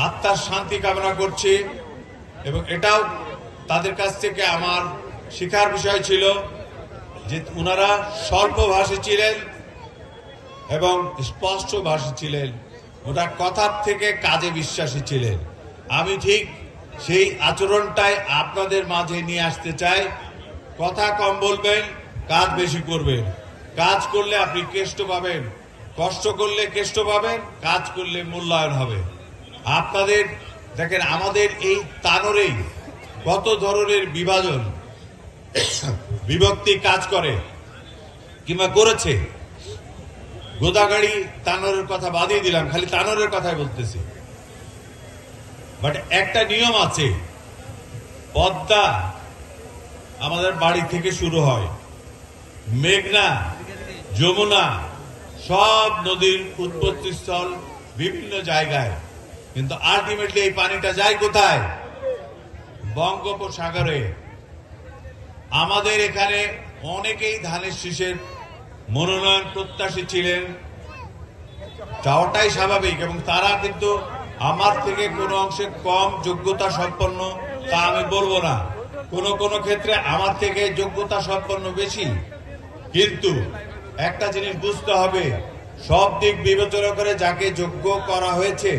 আত্মার শান্তি কামনা করছি এবং এটাও তাদের কাছ থেকে আমার শিক্ষার বিষয় ছিল যে ওনারা স্বল্পভাষী ছিলেন এবং স্পষ্টভাষী ছিলেন, ওটা কথার থেকে কাজে বিশ্বাসী ছিলেন। আমি ঠিক সেই আচরণটাই আপনাদের মাঝে নিয়ে আসতে চাই। কথা কম বলবেন, কাজ বেশি করবেন। কাজ করলে আপনি কেষ্ট পাবেন, কষ্ট করলে কেষ্ট পাবেন, কাজ করলে মূল্যায়ন হবে। আপনাদের দেখেন, আমাদের এই তানোরেই কত ধরনের বিভাজন বিভক্তি কাজ করে কিংবা করেছে। গোদাগাড়ি তানোরের কথা বাদিয়ে দিলাম, খালি তানোরের কথাই বলতেছি। বাট একটা নিয়ম আছে, পদ্মা আমাদের বাড়ি থেকে শুরু হয়, মেঘনা, যমুনা সব নদীর উৎপত্তিস্থল বিভিন্ন জায়গায়, কিন্তু আলটিমেটলি এই পানিটা যায় কোথায়? বঙ্গোপসাগরে। আমাদের এখানে অনেকেই ধানের শীষের মনোনয়ন প্রত্যাশী ছিলেন, চাওয়াটাই স্বাভাবিক, এবং তারা কিন্তু আমার থেকে কোনো অংশে কম যোগ্যতা সম্পন্ন তা আমি বলবো না। কোন কোন ক্ষেত্রে আমার থেকে যোগ্যতা সম্পন্ন বেশি। কিন্তু একটা জিনিস বুঝতে হবে, সব দিক বিবেচনা করে যাকে যোগ্য করা হয়েছে,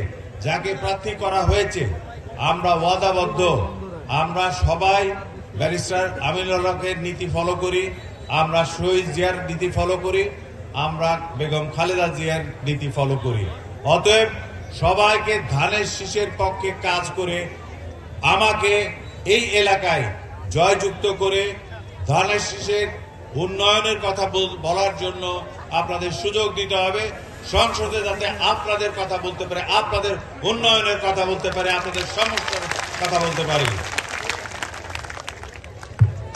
যাকে প্রার্থী করা হয়েছে, আমরা ওয়াদাবদ্ধ। আমরা সবাই ব্যারিস্টার আমিনুল হকের নীতি ফলো করি, আমরা শহীদ জিয়ার নীতি ফলো করি, আমরা বেগম খালেদা জিয়ার নীতি ফলো করি। অতএব সবাইকে ধানের শীষের পক্ষে কাজ করে আমাকে এই এলাকায় জয়যুক্ত করে ধানের শীষের উন্নয়নের কথা বলার জন্য আপনাদের সুযোগ দিতে হবে। সংসদে যাতে আপনাদের কথা বলতে পারে, আপনাদের উন্নয়নের কথা বলতে পারে, আপনাদের সমস্যার কথা বলতে পারি।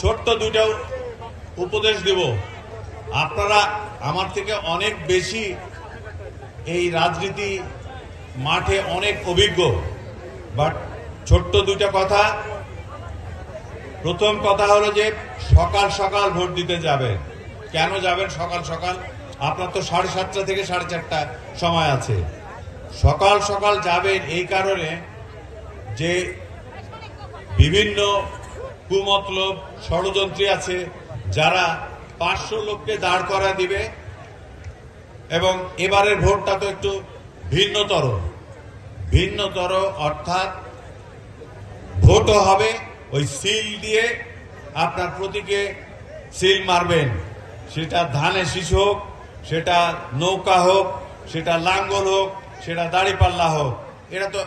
ছোট্ট দুইটা উপদেশ দেব। আপনারা আমার থেকে অনেক বেশি এই রাজনীতি মাঠে অনেক অভিজ্ঞ, বাট ছোট্ট দুইটা কথা। প্রথম কথা হলো যে সকাল সকাল ভোট দিতে যাবেন। কেন যাবেন সকাল সকাল? আপনার তো 7:30 থেকে 4:30 সময় আছে। সকাল সকাল যাবেন এই কারণে যে বিভিন্ন কুমতলব ষড়যন্ত্রী আছে যারা 500 লোককে দাঁড় করা দিবে, এবং এবারের ভোটটা তো একটু ভিন্নতর, অর্থাৎ ভোটও হবে ওই সিল দিয়ে, আপনার প্রতীকে সিল মারবেন। সেটা ধানের শীষ হোক, সেটা নৌকা হোক, সেটা লাঙ্গল হোক, সেটা দাঁড়িপাল্লা হোক, এটা তো